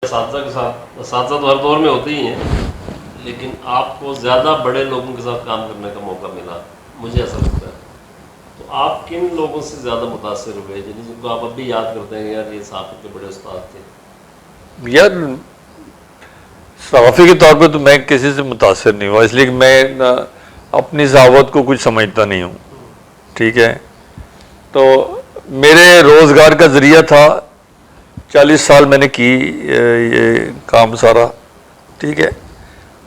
اساتذہ کے ساتھ، اساتذہ تو ہر دور میں ہوتے ہی ہیں، لیکن آپ کو زیادہ بڑے لوگوں کے ساتھ کام کرنے کا موقع ملا، مجھے ایسا لگتا ہے. تو آپ کن لوگوں سے زیادہ متاثر ہوئے جن کو آپ اب بھی یاد کرتے ہیں یار یہ صحافت کے بڑے استاد تھے؟ یار صحافی کے طور پہ تو میں کسی سے متاثر نہیں ہوا، اس لیے کہ میں اپنی صحافت کو کچھ سمجھتا نہیں ہوں. ٹھیک ہے، تو میرے روزگار کا ذریعہ تھا، 40 سال میں نے کی یہ کام سارا. ٹھیک ہے،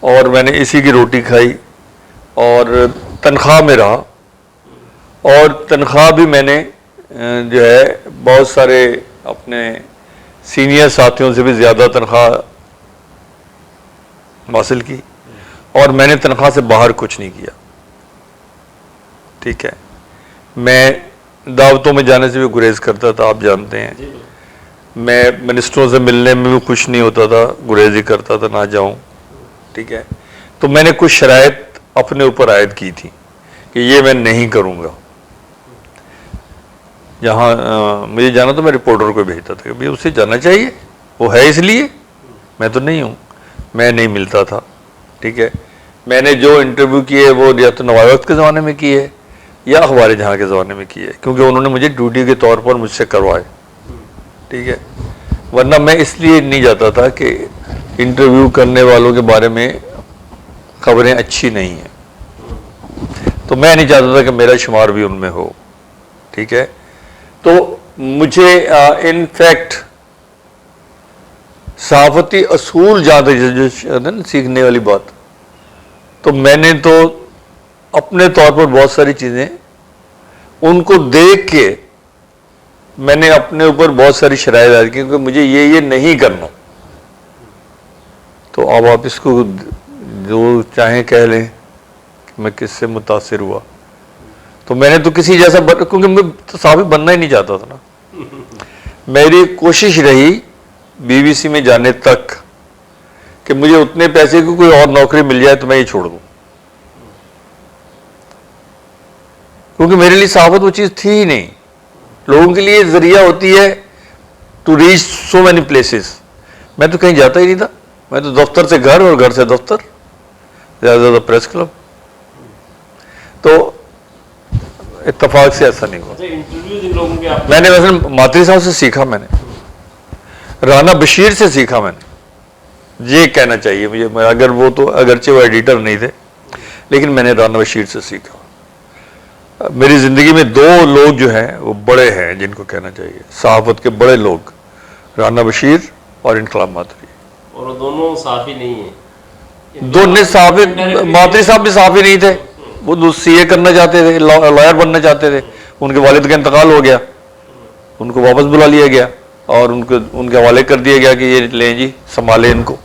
اور میں نے اسی کی روٹی کھائی اور تنخواہ میں رہا، اور تنخواہ بھی میں نے جو ہے بہت سارے اپنے سینئر ساتھیوں سے بھی زیادہ تنخواہ حاصل کی، اور میں نے تنخواہ سے باہر کچھ نہیں کیا. ٹھیک ہے، میں دعوتوں میں جانے سے بھی گریز کرتا تھا، آپ جانتے ہیں. میں منسٹروں سے ملنے میں بھی خوش نہیں ہوتا تھا، گریز ہی کرتا تھا نہ جاؤں. ٹھیک ہے، تو میں نے کچھ شرائط اپنے اوپر عائد کی تھی کہ یہ میں نہیں کروں گا. جہاں مجھے جانا تو میں رپورٹر کو بھیجتا تھا کہ بھائی اسے جانا چاہیے، وہ ہے اس لیے، میں تو نہیں ہوں. میں نہیں ملتا تھا. ٹھیک ہے، میں نے جو انٹرویو کیے وہ یا تو نواب وقت کے زمانے میں کیے یا اخبار جہاں کے زمانے میں کیے، کیونکہ انہوں نے مجھے ڈیوٹی کے طور پر مجھ سے کروائے. ٹھیک ہے، ورنہ میں اس لیے نہیں جاتا تھا کہ انٹرویو کرنے والوں کے بارے میں خبریں اچھی نہیں ہیں، تو میں نہیں چاہتا تھا کہ میرا شمار بھی ان میں ہو. ٹھیک ہے، تو مجھے ان فیکٹ صحافتی اصول جانتے سیکھنے والی بات، تو میں نے تو اپنے طور پر بہت ساری چیزیں ان کو دیکھ کے میں نے اپنے اوپر بہت ساری شرائط عائد کی، کیونکہ مجھے یہ نہیں کرنا. تو اب آپ اس کو جو چاہیں کہہ لیں کہ میں کس سے متاثر ہوا، تو میں نے تو کسی جیسا کیونکہ میں تو صحافی بننا ہی نہیں چاہتا تھا نا. میری کوشش رہی بی بی سی میں جانے تک کہ مجھے اتنے پیسے کی کوئی اور نوکری مل جائے تو میں یہ چھوڑ دوں، کیونکہ میرے لیے صحافت وہ چیز تھی ہی نہیں. لوگوں کے لیے ذریعہ ہوتی ہے to reach so many places. میں تو کہیں جاتا ہی نہیں تھا، میں تو دفتر سے گھر اور گھر سے دفتر، زیادہ سے زیادہ پریس کلب. تو اتفاق سے ایسا نہیں ہوا. میں نے ویسے ماتری صاحب سے سیکھا، میں نے رانا بشیر سے سیکھا. میں نے یہ کہنا چاہیے مجھے، اگر وہ تو اگرچہ وہ ایڈیٹر نہیں تھے لیکن میں نے رانا بشیر سے سیکھا. میری زندگی میں 2 لوگ جو ہیں وہ بڑے ہیں جن کو کہنا چاہیے، صحافت کے بڑے لوگ، رانا بشیر اور انقلاب ماتری. اور وہ دونوں صحافی نہیں ہیں. دونوں صحافی، ماتری صاحب بھی صحافی نہیں تھے، وہ سی اے کرنا چاہتے تھے، لائر بننا چاہتے تھے. ان کے والد کا انتقال ہو گیا، ان کو واپس بلا لیا گیا اور ان کے حوالے کر دیا گیا کہ یہ لیں جی سنبھالے ان کو.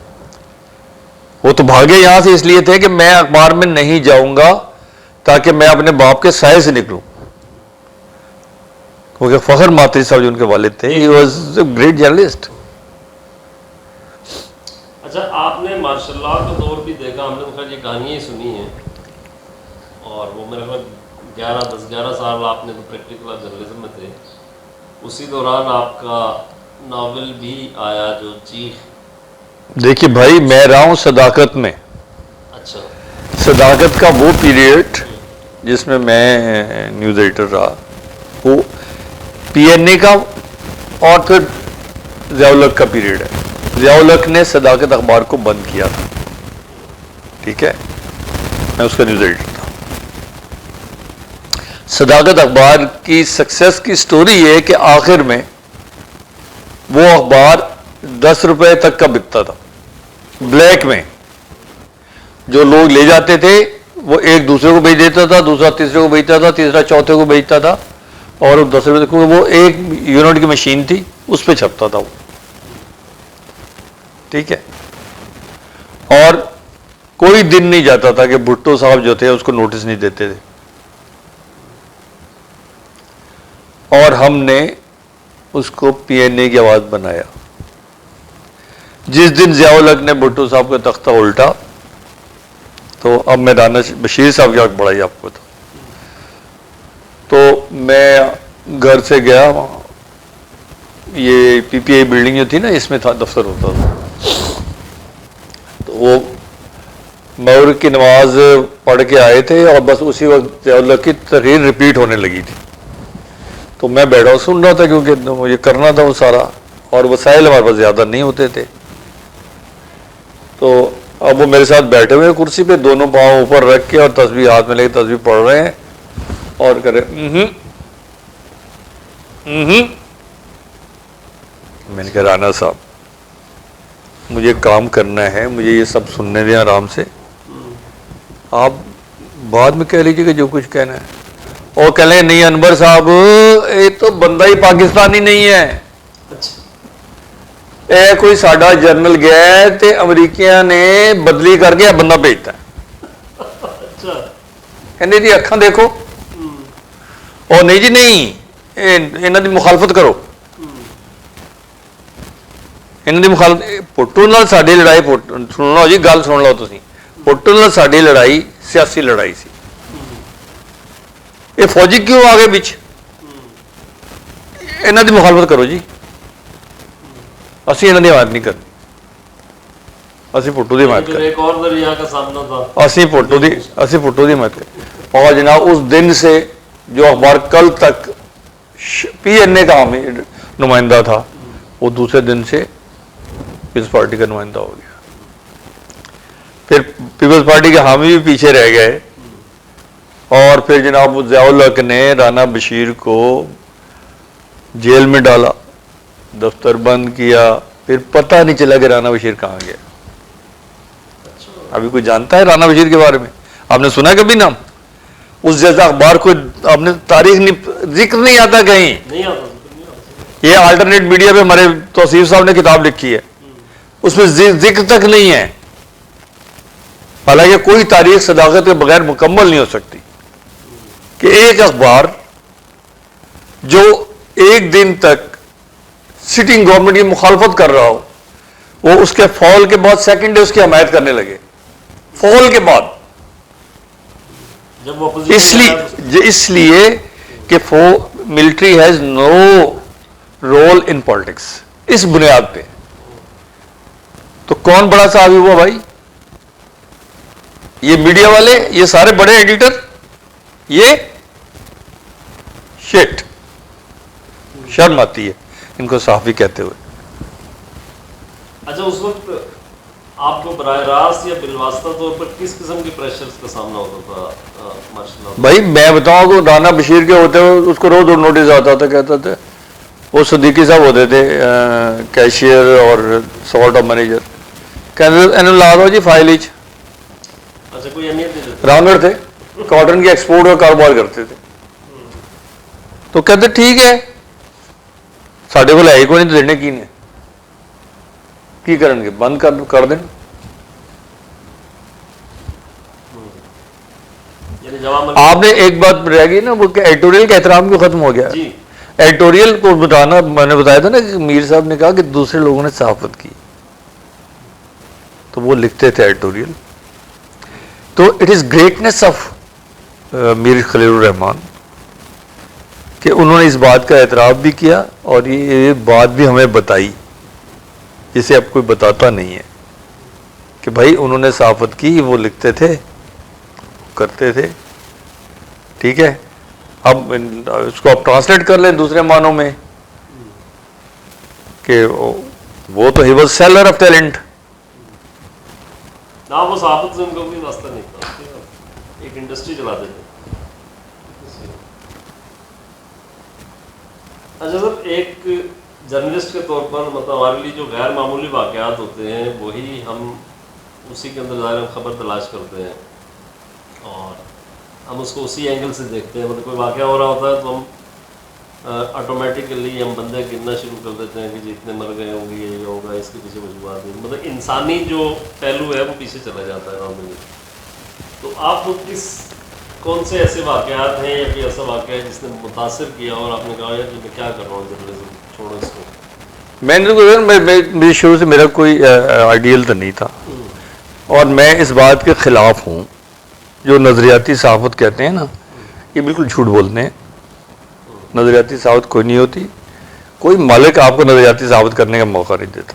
وہ تو بھاگے یہاں سے اس لیے تھے کہ میں اخبار میں نہیں جاؤں گا تاکہ میں اپنے باپ کے سائے سے نکلوں. کیونکہ فخر ماتری صاحب جو ان کے والد تھے، he was a great journalist. اچھا، آپ نے ماشاء اللہ کا دور بھی دیکھا، ہم نے تو خیر یہ کہانیاں ہی سنی ہیں، اور وہ میرے خیال 11 سال آپ نے تو پریکٹیکل جرنلزم میں تھے. اسی دوران آپ کا ناول بھی آیا جو چیخ. دیکھیے بھائی، میں رہا ہوں صداقت میں. اچھا، صداقت کا وہ پیریڈ جس میں میں نیوز ایڈیٹر رہا، وہ پی این اے کا اور پھر ضیاء الحق کا پیریڈ ہے. ضیاء الحق نے صداقت اخبار کو بند کیا تھا. ٹھیک ہے، میں اس کا نیوز ایڈیٹر تھا. صداقت اخبار کی سکسیس کی سٹوری یہ ہے کہ آخر میں وہ اخبار 10 روپے تک کا بکتا تھا بلیک میں. جو لوگ لے جاتے تھے وہ ایک دوسرے کو بیچ دیتا تھا، دوسرا تیسرے کو بیچتا تھا، تیسرا چوتھے کو بیچتا تھا، اور 10 روپے تک وہ ایک یونٹ کی مشین تھی، اس پہ چھپتا تھا وہ. ٹھیک ہے، اور کوئی دن نہیں جاتا تھا کہ بھٹو صاحب جو تھے اس کو نوٹس نہیں دیتے تھے. اور ہم نے اس کو پی این اے کی آواز بنایا. جس دن ضیاء الحق نے بھٹو صاحب کا تختہ الٹا تو اب میں رانا بشیر صاحب کی آنکھ بڑھائی آپ کو تھا. تو میں گھر سے گیا، یہ پی پی آئی بلڈنگ جو تھی نا، اس میں تھا دفتر ہوتا تھا. وہ مغرب کی نماز پڑھ کے آئے تھے اور بس اسی وقت اللہ کی تقریر ریپیٹ ہونے لگی تھی، تو میں بیٹھا سن رہا تھا کیونکہ مجھے کرنا تھا وہ سارا، اور وسائل ہمارے پاس زیادہ نہیں ہوتے تھے. تو اب وہ میرے ساتھ بیٹھے ہوئے کرسی پہ، دونوں پاؤں اوپر رکھ کے اور تسبیح ہاتھ میں لے کے تسبیح پڑھ رہے ہیں اور کرے میں نے کہا رانا صاحب مجھے کام کرنا ہے، مجھے یہ سب سننے دیں آرام سے، آپ بعد میں کہہ لیجیے کہ جو کچھ کہنا ہے. اور کہہ لیں نہیں انور صاحب یہ تو بندہ ہی پاکستانی نہیں ہے، اے کوئی ساڈا جرنل گیا ہے تے امریکیاں نے بدلی کر کے بندہ بھیجتا ہے. کہنے جی اکھاں دیکھو، اور نہیں جی نہیں انہاں دی مخالفت کرو، انہاں دی مخالفت. پٹو نال ساڈی لڑائی، سن لو جی گل سن لو تسی، پٹو نال ساڈی لڑائی سیاسی لڑائی سی. یہ فوجی کیوں آ گئے بچ؟ انہاں دی مخالفت کرو جی، اسی انہاں دی حمایت نہیں کرنی، اسی پٹو دی حمایت کریں، ایک اور دریا کا سامنا تھا، اسی پٹو دی حمایت کریں. اور جناب اس دن سے جو اخبار کل تک پی این اے کا نمائندہ تھا وہ دوسرے دن سے پیپلز پارٹی کا نمائندہ ہو گیا. پھر پیپلز پارٹی کے حامی بھی پیچھے رہ گئے، اور پھر جناب ضیاء الحق نے رانا بشیر کو جیل میں ڈالا، دفتر بند کیا، پھر پتہ نہیں چلا کہ رانا بشیر کہاں گیا. ابھی کوئی جانتا ہے رانا بشیر کے بارے میں؟ آپ نے سنا کبھی نام؟ اس جیسا اخبار کوئی آپ نے تاریخ نہیں، ذکر نہیں آتا کہیں. نہیں آتا. یہ آلٹرنیٹ میڈیا پہ ہمارے توصیف صاحب نے کتاب لکھی ہے، اس میں ذکر تک نہیں ہے. حالانکہ کوئی تاریخ صداقت کے بغیر مکمل نہیں ہو سکتی کہ ایک اخبار جو ایک دن تک سٹنگ گورنمنٹ کی مخالفت کر رہا ہو، وہ اس کے فال کے بعد سیکنڈ ڈے اس کی حمایت کرنے لگے، فال کے بعد. اس لیے کہ military has no role in politics. اس بنیاد پہ تو کون بڑا صحافی ہوا بھائی؟ یہ میڈیا والے، یہ سارے بڑے ایڈیٹر، یہ شٹ، شرم آتی ہے ان کو صحافی کہتے ہوئے. اچھا اس وقت آپ کو براہ راست یا بالواسطہ طور پر کس قسم کے پریشرز کا سامنا ہوتا تھا ماشاء اللہ؟ بھائی میں بتاؤں کہ رانا بشیر کے ہوتے ہوئے اس کو روز نوٹس آتا تھا، کہتا تھا وہ صدیقی صاحب ہوتے تھے کیشیئر اور سالٹ آف مینیجر، کہتے لا دو جی فائل ہی. اچھا کوئی اہمیت نہیں دیتے؟ رانگڑ تھے، کاٹن کی ایکسپورٹ کا کاروبار کرتے تھے، تو کہتے ٹھیک ہے ساڈے کو ہے ہی کوئی نہیں دینے کی نے کی کرن گے، بند کر دیں. آپ نے ایک بات رہ گئی نا، وہ کہ ایڈیٹوریل کا احترام کیوں ختم ہو گیا؟ ایڈیٹوریل کو بتانا، میں نے بتایا تھا نا کہ میر صاحب نے کہا کہ دوسرے لوگوں نے صحافت کی تو وہ لکھتے تھے ایڈیٹوریل. تو اٹ از گریٹنس آف میر خلیل الرحمان کہ انہوں نے اس بات کا اعتراف بھی کیا اور یہ بات بھی ہمیں بتائی جسے اب کوئی بتاتا نہیں ہے کہ بھائی انہوں نے صحافت کی، وہ لکھتے تھے، کرتے تھے. ٹھیک ہے، اب اس کو آپ ٹرانسلیٹ کر لیں دوسرے معنوں میں کہ وہ تو he was seller of talent. وہ صحافت سے ان کا کوئی واسطہ نہیں تھا، ایک انڈسٹری چلاتے تھے. اچھا سر، ایک جرنلسٹ کے طور پر مطلب ہمارے لیے جو غیر معمولی واقعات ہوتے ہیں وہی ہم اسی کے اندر ظاہر خبر تلاش کرتے ہیں اور ہم اس کو اسی اینگل سے دیکھتے ہیں. مطلب کوئی واقعہ ہو رہا ہوتا ہے تو ہم آٹومیٹیکلی ہم بندے گرنا شروع کر دیتے ہیں کہ جی اتنے مر گئے ہوں گے، یہ ہوگا، اس کے پیچھے وجوہات نہیں. مطلب انسانی جو پہلو ہے وہ پیچھے چلا جاتا ہے نارملی. تو آپ کو کون سے ایسے واقعات ہیں یا کوئی ایسا واقعہ ہے جس نے متاثر کیا اور آپ نے کہا یار میں کیا کر رہا ہوں جرنلزم چھوڑو اس کو؟ میں شروع سے میرا کوئی آئیڈیل تو نہیں تھا اور میں اس بات کے خلاف ہوں جو نظریاتی صحافت کہتے ہیں نا، یہ بالکل جھوٹ بولتے ہیں. نظریاتی صحافت کوئی نہیں ہوتی، کوئی مالک آپ کو نظریاتی صحافت کرنے کا موقع نہیں دیتا.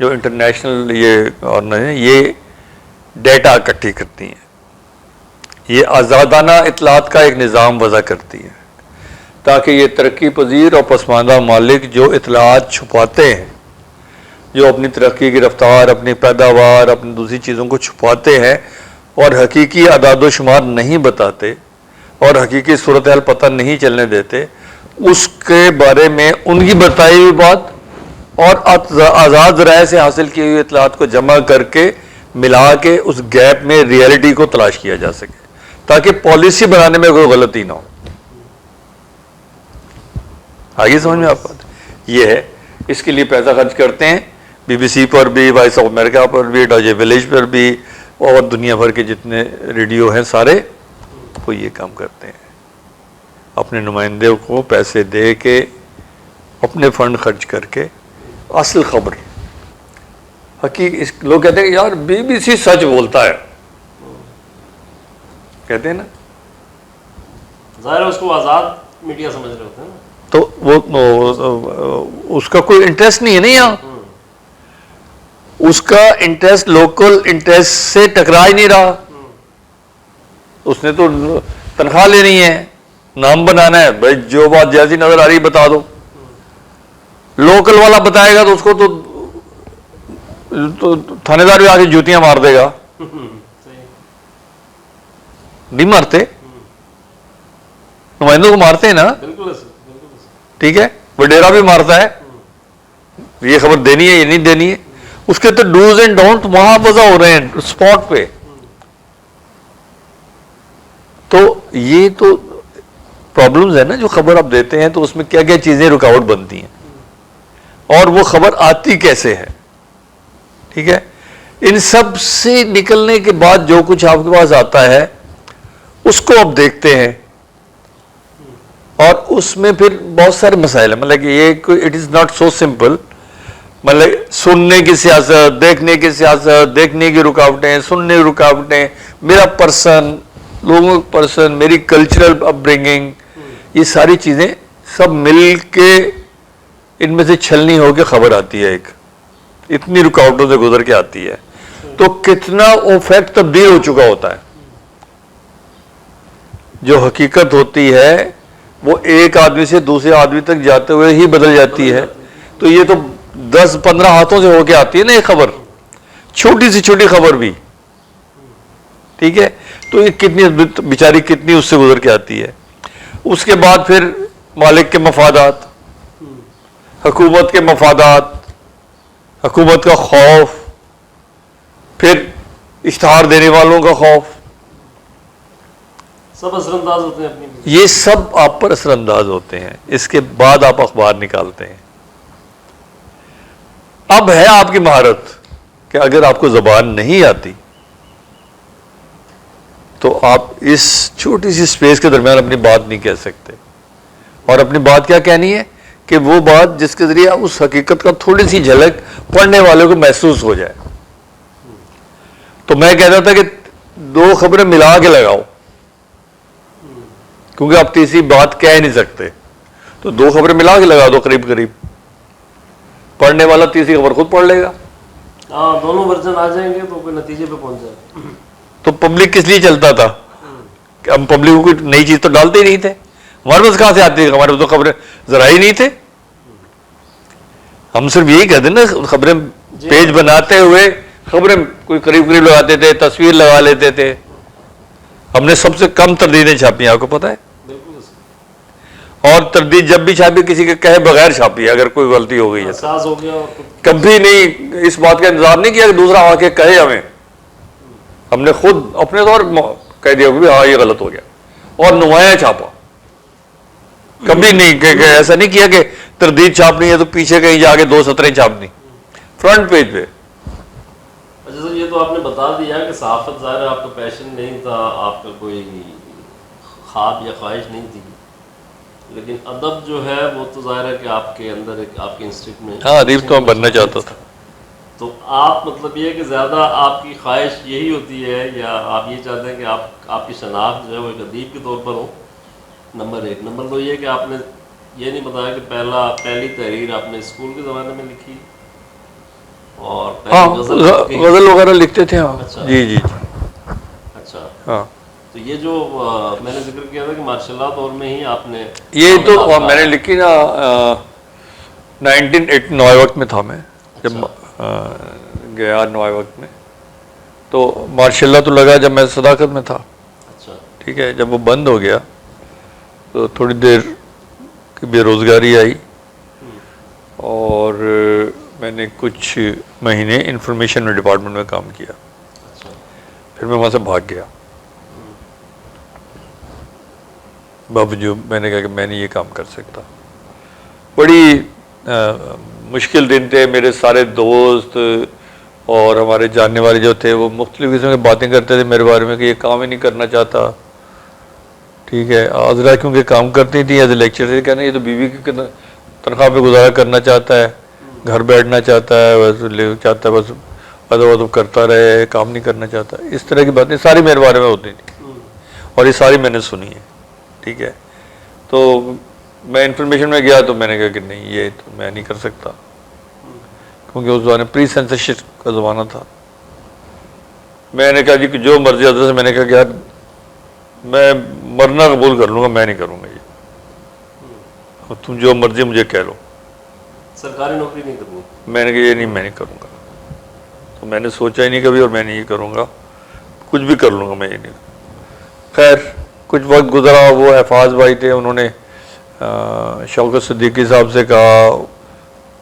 جو انٹرنیشنل یہ یہ ڈیٹا اکٹھی کرتی ہیں، یہ آزادانہ اطلاعات کا ایک نظام وضع کرتی ہے تاکہ یہ ترقی پذیر اور پسماندہ ممالک جو اطلاعات چھپاتے ہیں، جو اپنی ترقی کی رفتار، اپنی پیداوار، اپنی دوسری چیزوں کو چھپاتے ہیں اور حقیقی اعداد و شمار نہیں بتاتے اور حقیقی صورتحال پتہ نہیں چلنے دیتے، اس کے بارے میں ان کی بتائی ہوئی بات اور آزاد ذرائع سے حاصل کی ہوئی اطلاعات کو جمع کر کے ملا کے اس گیپ میں ریئلٹی کو تلاش کیا جا سکے تاکہ پالیسی بنانے میں کوئی غلطی نہ ہو۔ آگے سمجھ میں آپ بات یہ ہے، اس کے لیے پیسہ خرچ کرتے ہیں، بی بی سی پر بھی، وائس آف امریکہ پر بھی، ڈاجے ولیج پر بھی، اور دنیا بھر کے جتنے ریڈیو ہیں سارے وہ یہ کام کرتے ہیں، اپنے نمائندے کو پیسے دے کے، اپنے فنڈ خرچ کر کے اصل خبر حقیقی لوگ کہتے ہیں کہ یار بی بی سی سچ بولتا ہے، کہتے ہیں نا، ظاہر ہے اس کو آزاد میڈیا سمجھ رہے ہوتے ہیں نا، تو وہ اس کا کوئی انٹرسٹ نہیں ہے نا یہاں، اس کا انٹرسٹ لوکل انٹرسٹ سے ٹکرا ہی نہیں رہا، اس نے تو تنخواہ لینی ہے، نام بنانا ہے، بھائی جو بات جیسی نظر آ رہی بتا دو، لوکل والا بتائے گا تو اس کو تو تھانے دار بھی آ کے جوتیاں مار دے گا، نہیں مارتے، نمائندوں کو مارتے ہیں نا، ٹھیک ہے، وڈیرا بھی مارتا ہے، یہ خبر دینی ہے یہ نہیں دینی ہے، اس کے تو ڈوز اینڈ ڈونٹ وہاں وضع ہو رہے ہیں اسپاٹ پہ، تو یہ تو پرابلمز ہے نا، جو خبر آپ دیتے ہیں تو اس میں کیا کیا چیزیں رکاوٹ بنتی ہیں اور وہ خبر آتی کیسے ہے، ٹھیک ہے، ان سب سے نکلنے کے بعد جو کچھ آپ کے پاس آتا ہے اس کو آپ دیکھتے ہیں اور اس میں پھر بہت سارے مسائل ہیں، مطلب کہ یہ it is not so simple, مطلب سننے کی سیاست، دیکھنے کی سیاست، دیکھنے کی رکاوٹیں، سننے کی رکاوٹیں، میرا پرسن، لوگوں کا پرسن، میری کلچرل اپ برنگنگ، یہ ساری چیزیں سب مل کے ان میں سے چھلنی ہو کے خبر آتی ہے، ایک اتنی رکاوٹوں سے گزر کے آتی ہے، تو کتنا وہ فیکٹ تبدیل ہو چکا ہوتا ہے، جو حقیقت ہوتی ہے وہ ایک آدمی سے دوسرے آدمی تک جاتے ہوئے ہی بدل جاتی ہے، تو یہ تو 10-15 ہاتھوں سے ہو کے آتی ہے نا یہ خبر، چھوٹی سی چھوٹی خبر بھی، ٹھیک ہے، تو یہ کتنی بیچاری کتنی اس سے گزر کے آتی ہے، اس کے بعد پھر مالک کے مفادات، حکومت کے مفادات، حکومت کا خوف، پھر اشتہار دینے والوں کا خوف، سب اثر انداز ہوتے ہیں اپنی، یہ سب آپ پر اثر انداز ہوتے ہیں، اس کے بعد آپ اخبار نکالتے ہیں۔ اب ہے آپ کی مہارت کہ اگر آپ کو زبان نہیں آتی تو آپ اس چھوٹی سی سپیس کے درمیان اپنی بات نہیں کہہ سکتے، اور اپنی بات کیا کہنی ہے کہ وہ بات جس کے ذریعے اس حقیقت کا تھوڑی سی جھلک پڑھنے والے کو محسوس ہو جائے۔ تو میں کہتا تھا کہ 2 خبریں ملا کے لگاؤ، کیونکہ آپ تیسری بات کہہ نہیں سکتے، تو 2 خبریں ملا کے لگا دو قریب قریب، پڑھنے والا تیسری خبر خود پڑھ لے گا، ہاں دونوں ورژن آ جائیں گے تو کوئی نتیجے پہ پہنچ جائے۔ تو پبلک کس لیے چلتا تھا کہ ہم پبلک کو کوئی نئی چیز تو ڈالتے ہی نہیں تھے، ہمارے پاس کہاں سے آتی تھی، ہمارے پاس تو خبریں ذرا ہی نہیں تھے، ہم صرف یہی کہتے نا، خبریں پیج بناتے ہوئے خبریں کوئی قریب قریب لگاتے تھے، تصویر لگا لیتے تھے، ہم نے سب سے کم تردیدیں چھاپی ہیں، آپ کو پتہ ہے، اور تردید جب بھی چھاپی کسی کے کہے بغیر چھاپی ہے، اگر کوئی غلطی ہو گئی ہے احساس ہو گیا، کبھی نہیں اس بات کا انتظار نہیں کیا کہ دوسرا آ کے کہے ہمیں، ہم نے خود اپنے طور کہہ دیا کہ ہاں یہ غلط ہو گیا، اور نمایاں چھاپا، کبھی نہیں کہ ایسا نہیں کیا کہ تردید چھاپنی ہے تو پیچھے کہیں جا کے 2 سطریں چھاپنی، فرنٹ پیج پہ۔ اچھا سر، یہ تو آپ نے بتا دیا کہ صحافت ظاہر ہے آپ کا پیشن نہیں تھا، آپ کا کوئی خواب یا خواہش نہیں تھی، لیکن ادب جو ہے وہ تو ظاہر ہے کہ آپ کے اندر ایک آپ کے انسٹنکٹ میں، ہاں ادیب تو میں بننا چاہتا تھا، تو آپ مطلب یہ کہ زیادہ آپ کی خواہش یہی ہوتی ہے یا آپ یہ چاہتے ہیں کہ آپ کی شناخت جو ہے وہ ایک ادیب کے طور پر ہو، نمبر 1، نمبر 2 یہ کہ آپ نے یہ نہیں بتایا کہ پہلی تحریر آپ نے اسکول کے زمانے میں لکھی اور ہاں غزل غزل وغیرہ لکھتے تھے. ہاں اچھا. جی جی. اچھا. ہاں تو یہ جو میں نے ذکر کیا تھا کہ مارشل لاء دور میں ہی آپ نے یہ تو میں نے لکھی نا 1989 وقت میں تھا میں جب گیا 9 وقت میں. تو ماشاء اللہ تو لگا جب میں صداقت میں تھا. اچھا. ٹھیک ہے. جب وہ بند ہو گیا تو تھوڑی دیر کی بے روزگاری آئی اور میں نے کچھ مہینے انفارمیشن ڈپارٹمنٹ میں کام کیا. اچھا. پھر میں وہاں سے بھاگ گیا. باوجود میں نے کہا کہ میں نہیں یہ کام کر سکتا. بڑی مشکل دن تھے. میرے سارے دوست اور ہمارے جاننے والے جو تھے وہ مختلف قسم کی باتیں کرتے تھے میرے بارے میں کہ یہ کام ہی نہیں کرنا چاہتا. ٹھیک ہے. آزرا کیونکہ کام کرتی تھی ایز اے لیکچر سے کہنا یہ تو بیوی کی تنخواہ پہ گزارا کرنا چاہتا ہے, گھر بیٹھنا چاہتا ہے, بس چاہتا ہے بس ادب ادب کرتا رہے, کام نہیں کرنا چاہتا. اس طرح کی باتیں ساری میرے بارے میں ہوتی تھیں اور یہ ساری میں نے سنی ہے. ٹھیک ہے. تو میں انفارمیشن میں گیا تو میں نے کہا کہ نہیں یہ تو میں نہیں کر سکتا کیونکہ اس زمانے پری سینسرشپ کا زمانہ تھا. میں نے کہا جی کہ جو مرضی حضرت سے میں نے کہا کہ یار میں مرنا قبول کر لوں گا, میں نہیں کروں گا یہ, تم جو مرضی مجھے کہہ لو, سرکاری نوکری نہیں کروں. میں نے کہا یہ نہیں میں نہیں کروں گا. تو میں نے سوچا ہی نہیں کبھی اور میں نہیں یہ کروں گا, کچھ بھی کر لوں گا میں یہ نہیں. خیر کچھ وقت گزرا. وہ حفاظ بھائی تھے, انہوں نے شوکت صدیقی صاحب سے کہا,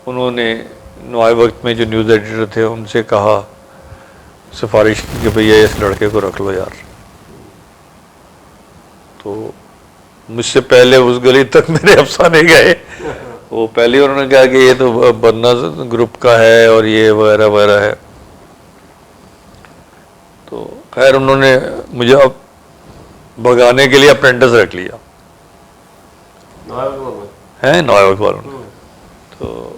انہوں نے نوائے وقت میں جو نیوز ایڈیٹر تھے ان سے کہا, سفارش کی کہ بھئی اس لڑکے کو رکھ لو یار. تو مجھ سے پہلے اس گلی تک میرے افسانے گئے. وہ پہلے انہوں نے کہا کہ یہ تو بدنا گروپ کا ہے اور یہ وغیرہ وغیرہ ہے. تو خیر انہوں نے مجھے اب بھگانے کے لیے اپرینٹس رکھ لیا ہے نوائے وقت والوں نے. تو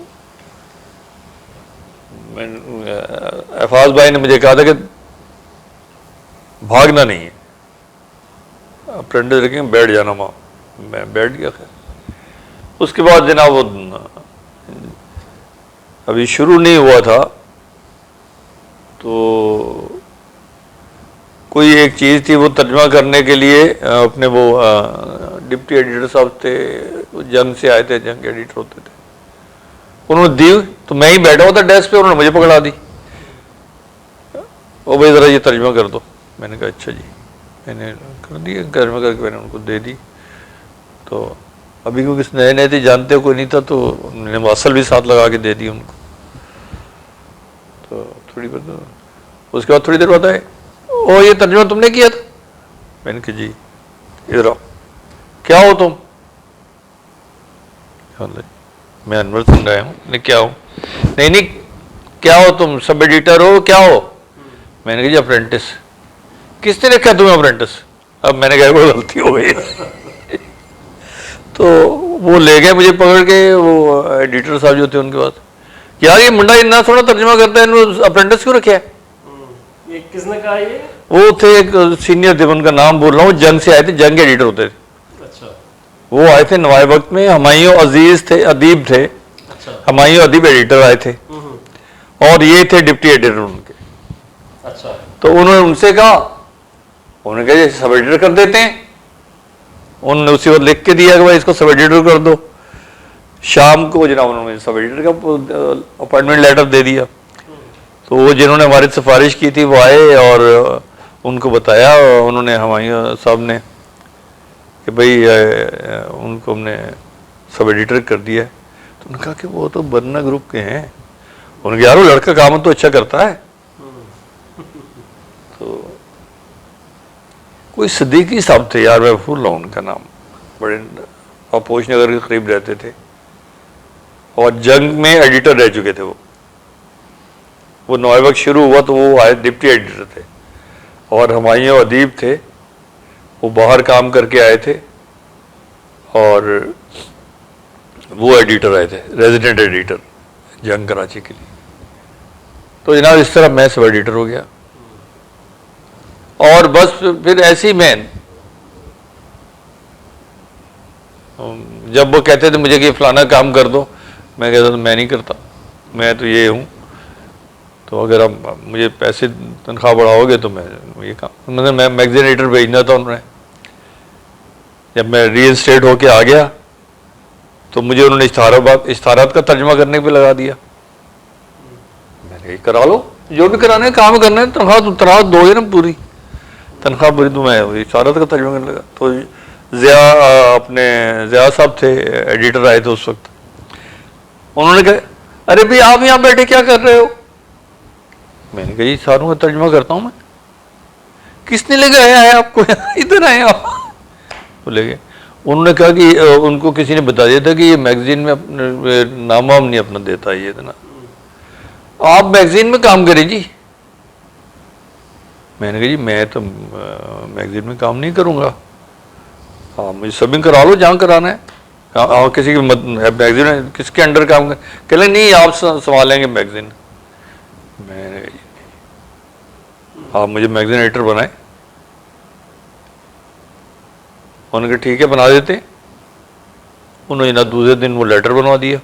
حفاظ بھائی نے مجھے کہا تھا کہ بھاگنا نہیں ہے, اپرینٹس رکھیں بیٹھ جانا وہاں. میں بیٹھ گیا. خیر اس کے بعد جناب وہ ابھی شروع نہیں ہوا تھا تو کوئی ایک چیز تھی وہ ترجمہ کرنے کے لیے اپنے وہ ڈپٹی ایڈیٹر صاحب تھے, جنگ سے آئے تھے, جنگ ایڈیٹر ہوتے تھے, انہوں نے دی تو میں ہی بیٹھا ہوا تھا ڈیسک پہ, انہوں نے مجھے پکڑا دی, او بھائی ذرا یہ ترجمہ کر دو. میں نے کہا اچھا جی. میں نے کر دیا ترجمہ کر کے میں نے ان کو دے دی. تو ابھی کیونکہ نئے نئے تھے, جانتے کوئی نہیں تھا, تو انہوں نے واصل بھی ساتھ لگا کے دے دی ان کو. تو تھوڑی بات اس کے بعد تھوڑی دیر بعد آئے, او یہ ترجمہ تم نے کیا تھا؟ میں نے کہا جی. ادھر آؤ. کیا ہو تم؟ میں انور سنگھ آیا ہوں. نے کیا ہو؟ نہیں نہیں کیا ہو تم؟ سب ایڈیٹر ہو کیا ہو؟ میں نے کہا جی اپرینٹس. کس نے رکھا تمہیں اپرینٹس؟ اب میں نے کہا کوئی غلطی ہو گئی. تو وہ لے گئے مجھے پکڑ کے, وہ ایڈیٹر صاحب جو تھے ان کے پاس, یار یہ منڈا اتنا تھوڑا ترجمہ کرتا ہے, انہوں اپرینٹس کیوں رکھا ہے؟ یہ کس نے کہا؟ یہ وہ تھے ایک سینئر تھے, ان کا نام بول رہا ہوں, جنگ سے آئے تھے, جنگ کے ایڈیٹر ہوتے تھے. اچھا. وہ آئے تھے نوائے وقت میں. ہمایوں عزیز تھے, ادیب تھے, ہمایوں ادیب ایڈیٹر آئے تھے, اور یہ تھے ڈپٹی ایڈیٹر ان کے. اچھا. تو انہوں نے ان سے کہا, انہوں نے کہا یہ سب ایڈیٹر کر دیتے ہیں. انہوں نے اسی وقت لکھ کے دیا کہ بھائی اس کو سب ایڈیٹر کر دو. شام کو جناب انہوں نے سب ایڈیٹر کا اپائنٹمنٹ لیٹر دے دیا. تو وہ جنہوں نے ہماری سفارش کی تھی وہ آئے اور ان کو بتایا, انہوں نے ہمایوں صاحب نے کہ بھئی ان کو ہم نے سب ایڈیٹر کر دیا ہے. تو انہوں نے کہا کہ وہ تو برنا گروپ کے ہیں. انہوں نے کہا یار وہ لڑکا کام تو اچھا کرتا ہے. تو کوئی صدیقی صاحب تھے یار, میں بھول رہا ہوں ان کا نام, بڑے آپوش نگر کے قریب رہتے تھے اور جنگ میں ایڈیٹر رہ چکے تھے. وہ نوائے وقت شروع ہوا تو وہ آئے ڈپٹی ایڈیٹر تھے, اور ہمایوں ادیب تھے, وہ باہر کام کر کے آئے تھے, اور وہ ایڈیٹر آئے تھے, ریزیڈنٹ ایڈیٹر جنگ کراچی کے لیے. تو جناب اس طرح میں سب ایڈیٹر ہو گیا. اور بس پھر ایسی میں جب وہ کہتے تھے مجھے کہ فلانا کام کر دو, میں کہتا تھا میں نہیں کرتا, میں تو یہ ہوں تو اگر آپ مجھے پیسے تنخواہ بڑھاؤ گے تو میں یہ کام مطلب میں میگزین ایڈیٹر بھیجنا تھا انہوں نے. جب میں ری انسٹیٹ ہو کے آ گیا تو مجھے انہوں نے اشتہارات کا ترجمہ کرنے پہ لگا دیا. میں نے کرا لو جو بھی کرانا ہے, کام کرنا ہے, تنخواہ دو گے نا پوری تنخواہ پوری. تو میں اشتہارات کا ترجمہ کرنے لگا. تو ضیاء صاحب تھے ایڈیٹر آئے تھے اس وقت, انہوں نے کہا ارے بھائی آپ یہاں بیٹھے کیا کر رہے ہو؟ میں نے کہا جی اشتہاروں کا ترجمہ کرتا ہوں میں. کس نے لگایا ہے آپ کو, ادھر آئے آپ. وہ لے گئے. انہوں نے کہا کہ ان کو کسی نے بتا دیا تھا کہ یہ میگزین میں نام وام نہیں اپنا دیتا, یہ اتنا آپ میگزین میں کام کریں جی. میں نے کہا جی میں تو میگزین میں کام نہیں کروں گا, ہاں مجھے سبنگ کرا لو جہاں کرانا ہے. کسی کی میگزین کس کے انڈر کام کر, کہ لیں نہیں آپ سنبھالیں گے میگزین. میں نے کہا جی آپ مجھے میگزین ایڈیٹر بنائیں. انہوں نے کہا ٹھیک ہے بنا دیتے. انہوں نے دوسرے دن وہ لیٹر بنوا دیا.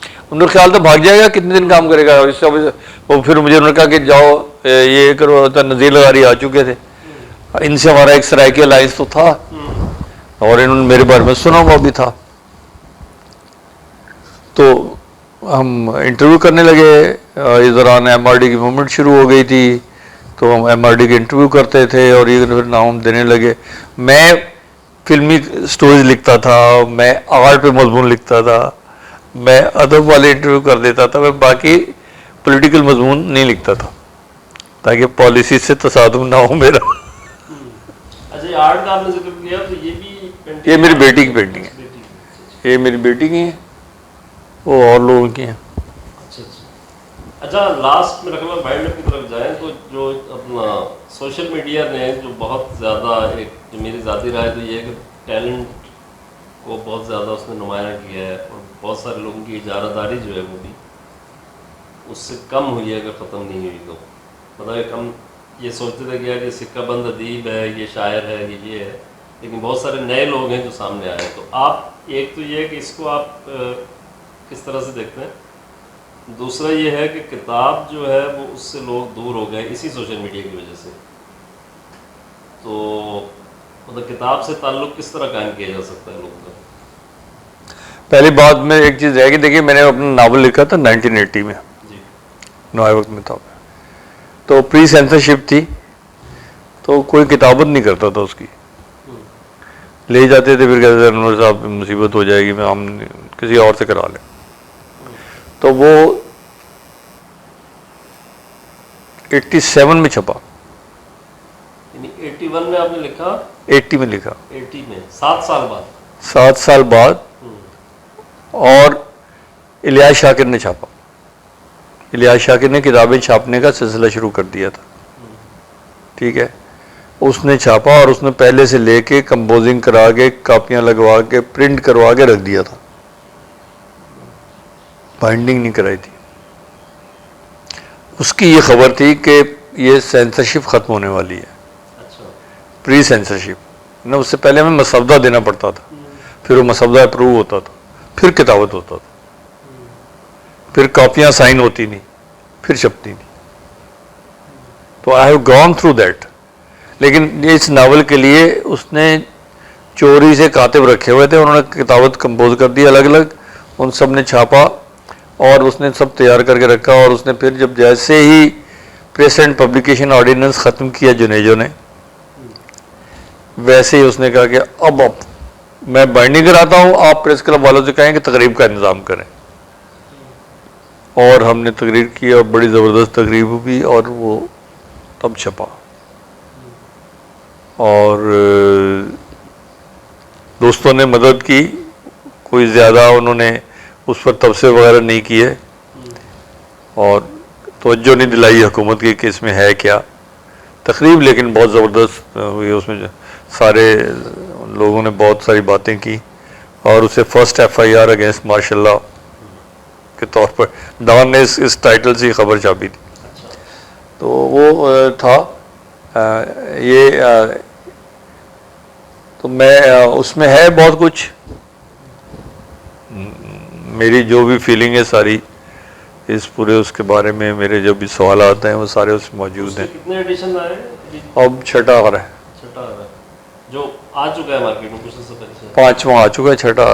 انہوں نے خیال تھا بھاگ جائے گا, کتنے دن کام کرے گا. اس سے وہ پھر مجھے انہوں نے کہا کہ جاؤ یہ کرو. نذیر لغاری آ چکے تھے, ان سے ہمارا ایک سرائکی الائنس تو تھا اور انہوں نے میرے بارے میں سنا ہوا بھی تھا. تو ہم انٹرویو کرنے لگے. اس دوران ایم آر ڈی کی موومنٹ شروع ہو گئی تھی, تو ہم ایم آر ڈی کے انٹرویو کرتے تھے اور یہ پھر نام دینے لگے. میں فلمی سٹوریز لکھتا تھا, میں آرٹ پہ مضمون لکھتا تھا, میں ادب والے انٹرویو کر دیتا تھا, میں باقی پولیٹیکل مضمون نہیں لکھتا تھا تاکہ پالیسی سے تصادم نہ ہو میرا. اچھا آرٹ کا آپ نے ذکر کیا تو یہ بھی یہ میری بیٹی کی پینٹنگ ہے, یہ میری بیٹی کی ہیں, وہ اور لوگوں کی ہیں. اچھا لاسٹ میں رقم بائنڈ کی طرف جائیں تو جو اپنا سوشل میڈیا نے جو بہت زیادہ ایک جو میری ذاتی رائے تو یہ ہے کہ ٹیلنٹ کو بہت زیادہ اس نے نمایاں کیا ہے, اور بہت سارے لوگوں کی اجارہ داری جو ہے وہ بھی اس سے کم ہوئی ہے, اگر ختم نہیں ہوئی تو. مطلب ہم یہ سوچتے تھے کہ یار یہ سکہ بند ادیب ہے, یہ شاعر ہے, یہ ہے, لیکن بہت سارے نئے لوگ ہیں جو سامنے آئے ہیں. تو آپ ایک تو یہ ہے کہ اس کو آپ کس طرح سے دیکھتے ہیں, دوسرا یہ ہے کہ کتاب جو ہے وہ اس سے لوگ دور ہو گئے اسی سوشل میڈیا کی وجہ سے, تو مطلب کتاب سے تعلق کس طرح قائم کیا جا سکتا ہے لوگوں کا؟ پہلی بات میں ایک چیز ہے کہ دیکھیے میں نے اپنا ناول لکھا تھا 1980 میں, نوائے وقت میں تھا, تو پری سینسرشپ تھی تو کوئی کتابت نہیں کرتا تھا اس کی, لے جاتے تھے پھر کہتے تھے انور صاحب مصیبت ہو جائے گی, میں ہم کسی اور سے کرا لیں. تو وہ 87 میں چھپا, یعنی 81 میں آپ نے لکھا, 80 میں لکھا, 80 میں 7 سال بعد, 7 سال بعد. اور الیاس شاکر نے چھاپا. الیاس شاکر نے کتابیں چھاپنے کا سلسلہ شروع کر دیا تھا, ٹھیک ہے, اس نے چھاپا اور اس نے پہلے سے لے کے کمپوزنگ کرا کے کاپیاں لگوا کے پرنٹ کروا کے رکھ دیا تھا, بائنڈنگ نہیں کرائی تھی. اس کی یہ خبر تھی کہ یہ سینسرشپ ختم ہونے والی ہے, پری سینسرشپ نا. اس سے پہلے ہمیں مسودہ دینا پڑتا تھا, پھر وہ مسودہ اپروو ہوتا تھا, پھر کتابت ہوتا تھا, پھر کاپیاں سائن ہوتی نہیں, پھر چھپتی نہیں. تو I have gone through that. لیکن اس ناول کے لیے اس نے چوری سے کاتب رکھے ہوئے تھے, انہوں نے کتابت کمپوز کر دی الگ الگ, ان سب نے چھاپا اور اس نے سب تیار کر کے رکھا. اور اس نے پھر جب جیسے ہی پریس اینڈ پبلیکیشن آرڈیننس ختم کیا جنیجو نے, ویسے ہی اس نے کہا کہ اب میں بائنڈنگ کراتا ہوں, آپ پریس کلب والوں سے کہیں کہ تقریب کا انتظام کریں. اور ہم نے تقریر کی اور بڑی زبردست تقریب ہوئی اور وہ تب چھپا. اور دوستوں نے مدد کی, کوئی زیادہ انہوں نے اس پر تبصرے وغیرہ نہیں کیے اور توجہ نہیں دلائی حکومت کی کہ اس میں ہے کیا. تقریب لیکن بہت زبردست ہوئی, اس میں سارے لوگوں نے بہت ساری باتیں کی اور اسے فرسٹ FIR اگینسٹ مارشاء اللہ کے طور پر ڈان نے اس ٹائٹل سے خبر چھاپی تھی. تو وہ تھا یہ, تو میں اس میں ہے بہت کچھ, میری جو بھی فیلنگ ہے ساری اس پورے اس کے بارے میں میرے جو بھی سوالات ہیں وہ سارے اس میں موجود ہیں. کتنے ایڈیشن آئے ہیں؟ اب چھٹا آ رہا ہے, چھٹا آ رہا ہے جو آ چکا ہے مارکیٹ میں, کچھ سے پہلے پانچواں آ چکا ہے, چھٹا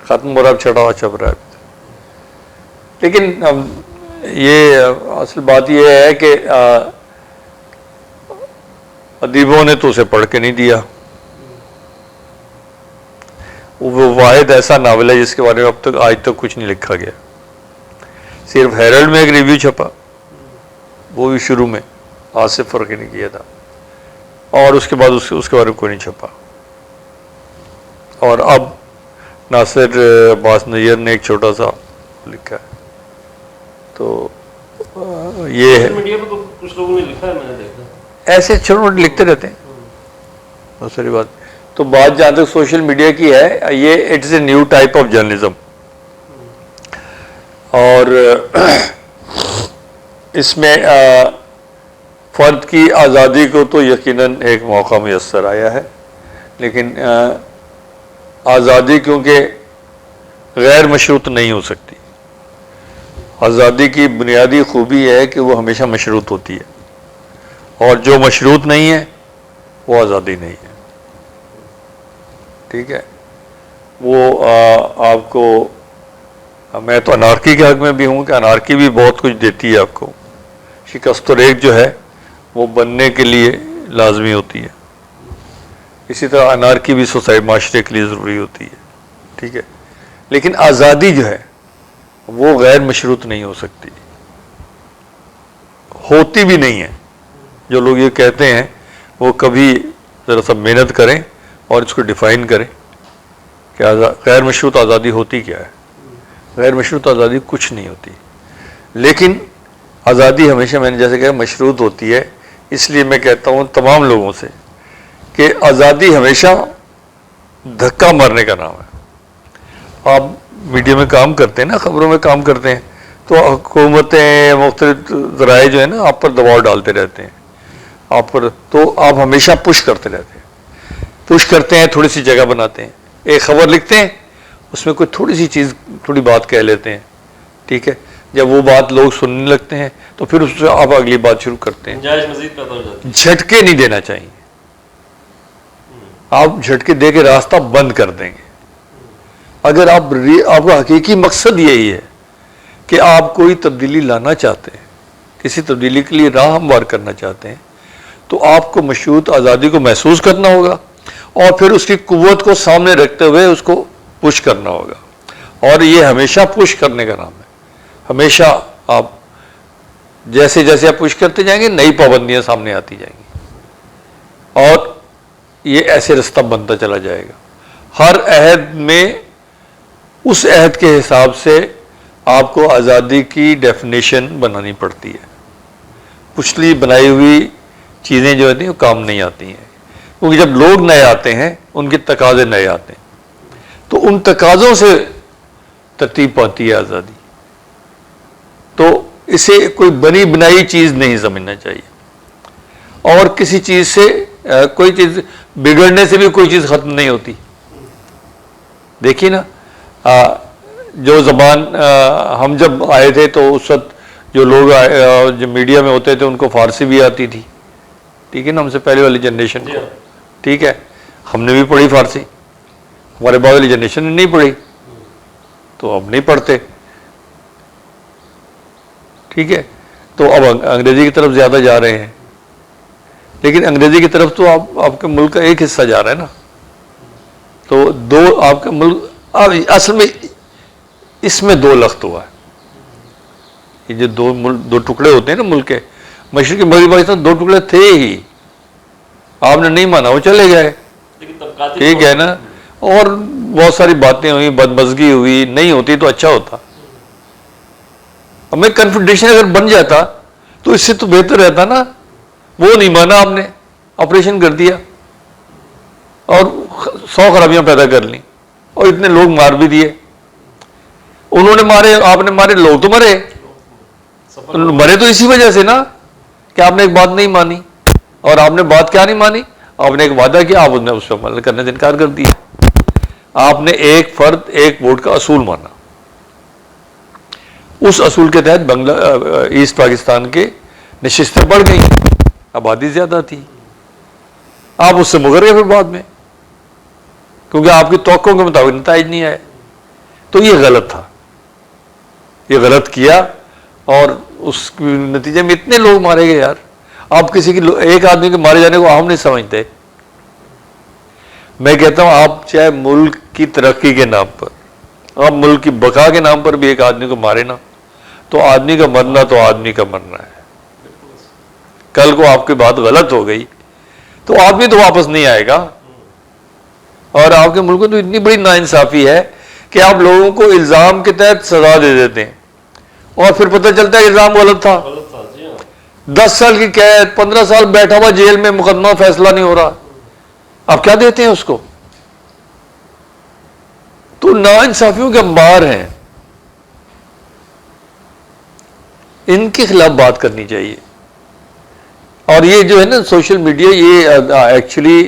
ختم ہو رہا ہے, اب چھٹا چھپ رہا ہے. لیکن یہ اصل بات یہ ہے کہ ادیبوں نے تو اسے پڑھ کے نہیں دیا. وہ واحد ایسا ناول ہے جس کے بارے میں اب تک آج تک کچھ نہیں لکھا گیا. صرف ہیرلڈ میں ایک ریویو چھپا, وہ بھی شروع میں, آج سے فرق ہی نہیں کیا تھا, اور اس کے بعد اس کے بارے میں کوئی نہیں چھپا. اور اب ناصر عباس نیر نے ایک چھوٹا سا لکھا ہے. تو یہ ہے, میڈیا پہ تو کچھ لوگوں نے لکھا ہے, میں نے دیکھا ایسے چھوٹے موٹے لکھتے رہتے ہیں, بہت ساری بات. تو بات جہاں تک سوشل میڈیا کی ہے, یہ it's a new type of journalism, اور اس میں فرد کی آزادی کو تو یقیناً ایک موقع میسر آیا ہے, لیکن آزادی کیونکہ غیر مشروط نہیں ہو سکتی. آزادی کی بنیادی خوبی ہے کہ وہ ہمیشہ مشروط ہوتی ہے, اور جو مشروط نہیں ہے وہ آزادی نہیں ہے. ٹھیک ہے, وہ آپ کو, میں تو انارکی کے حق میں بھی ہوں کہ انارکی بھی بہت کچھ دیتی ہے آپ کو. شکست و ریگ جو ہے وہ بننے کے لیے لازمی ہوتی ہے, اسی طرح انارکی بھی سوسائٹی معاشرے کے لیے ضروری ہوتی ہے. ٹھیک ہے, لیکن آزادی جو ہے وہ غیر مشروط نہیں ہو سکتی, ہوتی بھی نہیں ہے. جو لوگ یہ کہتے ہیں وہ کبھی ذرا سا محنت کریں اور اس کو ڈیفائن کریں کہ غیر مشروط آزادی ہوتی کیا ہے. غیر مشروط آزادی کچھ نہیں ہوتی, لیکن آزادی ہمیشہ, میں نے جیسے کہا, مشروط ہوتی ہے. اس لیے میں کہتا ہوں تمام لوگوں سے کہ آزادی ہمیشہ دھکا مارنے کا نام ہے. آپ میڈیا میں کام کرتے ہیں نا, خبروں میں کام کرتے ہیں, تو حکومتیں مختلف ذرائع جو ہیں نا آپ پر دباؤ ڈالتے رہتے ہیں, آپ پر, تو آپ ہمیشہ پش کرتے رہتے ہیں, پش کرتے ہیں, تھوڑی سی جگہ بناتے ہیں, ایک خبر لکھتے ہیں, اس میں کوئی تھوڑی سی چیز, تھوڑی بات کہہ لیتے ہیں. ٹھیک ہے, جب وہ بات لوگ سننے لگتے ہیں تو پھر اس سے آپ اگلی بات شروع کرتے ہیں. جائز مزید پیدا ہو جاتی ہے. جھٹکے نہیں دینا چاہیے, آپ جھٹکے دے کے راستہ بند کر دیں گے. اگر آپ کا حقیقی مقصد یہی ہے کہ آپ کوئی تبدیلی لانا چاہتے ہیں, کسی تبدیلی کے لیے راہ ہموار کرنا چاہتے ہیں, تو آپ کو مشروط آزادی کو محسوس کرنا ہوگا, اور پھر اس کی قوت کو سامنے رکھتے ہوئے اس کو پش کرنا ہوگا. اور یہ ہمیشہ پش کرنے کا نام ہے. ہمیشہ آپ جیسے جیسے آپ پش کرتے جائیں گے, نئی پابندیاں سامنے آتی جائیں گی, اور یہ ایسے رستہ بنتا چلا جائے گا. ہر عہد میں اس عہد کے حساب سے آپ کو آزادی کی ڈیفینیشن بنانی پڑتی ہے. پچھلی بنائی ہوئی چیزیں جو ہوتی ہیں وہ کام نہیں آتی ہیں, کیونکہ جب لوگ نئے آتے ہیں ان کے تقاضے نئے آتے ہیں, تو ان تقاضوں سے ترتیب پاتی ہے آزادی. تو اسے کوئی بنی بنائی چیز نہیں سمجھنا چاہیے, اور کسی چیز سے کوئی چیز بگڑنے سے بھی کوئی چیز ختم نہیں ہوتی. دیکھیے نا, جو زبان ہم جب آئے تھے تو اس وقت جو لوگ جو میڈیا میں ہوتے تھے ان کو فارسی بھی آتی تھی. ٹھیک ہے نا, ہم سے پہلے والی جنریشن کو. ٹھیک ہے, ہم نے بھی پڑھی فارسی, ہمارے بعد والی جنریشن نے نہیں پڑھی, تو ہم نہیں پڑھتے. ٹھیک ہے, تو اب انگریزی کی طرف زیادہ جا رہے ہیں, لیکن انگریزی کی طرف تو آپ کے ملک کا ایک حصہ جا رہا ہے نا. تو دو آپ کا ملک, اصل میں اس میں دو لخت ہوا ہے. یہ جو دو ٹکڑے ہوتے ہیں نا ملک کے, مشرقی مغربی پاکستان دو ٹکڑے تھے ہی, آپ نے نہیں مانا, وہ چلے گئے. ٹھیک ہے نا, اور بہت ساری باتیں ہوئی, بدمزگی ہوئی, نہیں ہوتی تو اچھا ہوتا. ہمیں کنفیڈریشن اگر بن جاتا تو اس سے تو بہتر رہتا نا. وہ نہیں مانا, آپ نے آپریشن کر دیا اور 100 خرابیاں پیدا کر لیں, اور اتنے لوگ مار بھی دیے. انہوں نے مارے, آپ نے مارے, لوگ تو مرے. مرے تو اسی وجہ سے نا کہ آپ نے ایک بات نہیں مانی. اور آپ نے بات کیا نہیں مانی, آپ نے ایک وعدہ کیا, آپ نے اس پہ عمل کرنے سے انکار کر دیا. آپ نے ایک فرد ایک ووٹ کا اصول مانا. اس اصول کے تحت ایسٹ پاکستان کے نشستیں بڑھ گئی، آبادی زیادہ تھی، آپ اس سے مکر گئے پھر بعد میں، کیونکہ آپ کی توقعوں کے مطابق نتائج نہیں آئے. تو یہ غلط تھا، یہ غلط کیا، اور اس نتیجے میں اتنے لوگ مارے گئے. یار آپ کسی کی ایک آدمی کے مارے جانے کو اہم نہیں سمجھتے. میں کہتا ہوں آپ چاہے ملک کی ترقی کے نام پر، آپ ملک کی بقا کے نام پر بھی ایک آدمی کو مارے نا، تو آدمی کا مرنا تو آدمی کا مرنا ہے. کل کو آپ کی بات غلط ہو گئی تو آدمی تو واپس نہیں آئے گا. اور آپ کے ملک میں تو اتنی بڑی ناانصافی ہے کہ آپ لوگوں کو الزام کے تحت سزا دے دیتے ہیں اور پھر پتہ چلتا ہے الزام غلط تھا. 10 سال کی قید، 15 سال بیٹھا ہوا جیل میں، مقدمہ فیصلہ نہیں ہو رہا، آپ کیا دیتے ہیں اس کو؟ تو ناانصافیوں کے انبار ہیں، ان کے خلاف بات کرنی چاہیے. اور یہ جو ہے نا سوشل میڈیا، یہ ایکچولی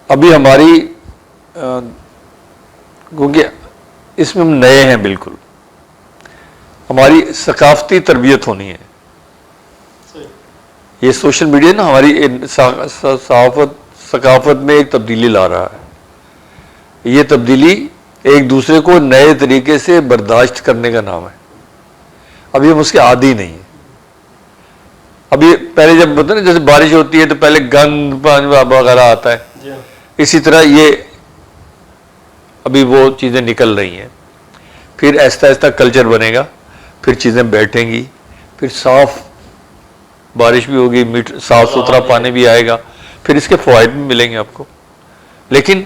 ابھی ہماری کیونکہ اس میں ہم نئے ہیں، بالکل ہماری ثقافتی تربیت ہونی ہے. یہ سوشل میڈیا نا ہماری ثقافت میں ایک تبدیلی لا رہا ہے. یہ تبدیلی ایک دوسرے کو نئے طریقے سے برداشت کرنے کا نام ہے. ابھی ہم اس کے عادی نہیں ہیں. ابھی پہلے جب ہوتا ہے نا جیسے بارش ہوتی ہے تو پہلے گند پانی وغیرہ آتا ہے، اسی طرح یہ ابھی وہ چیزیں نکل رہی ہیں. پھر آہستہ آہستہ کلچر بنے گا، پھر چیزیں بیٹھیں گی، پھر صاف بارش بھی ہوگی، صاف ستھرا پانی بھی آئے گا، پھر اس کے فوائد بھی ملیں گے آپ کو. لیکن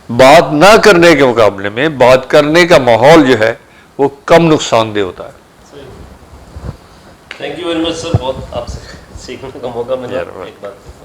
بات نہ کرنے کے مقابلے میں بات کرنے کا ماحول جو ہے وہ کم نقصان دہ ہوتا ہے. تھینک یو ویری مچ سر، بہت آپ سے سیکھنے کا موقع ملا. ایک بات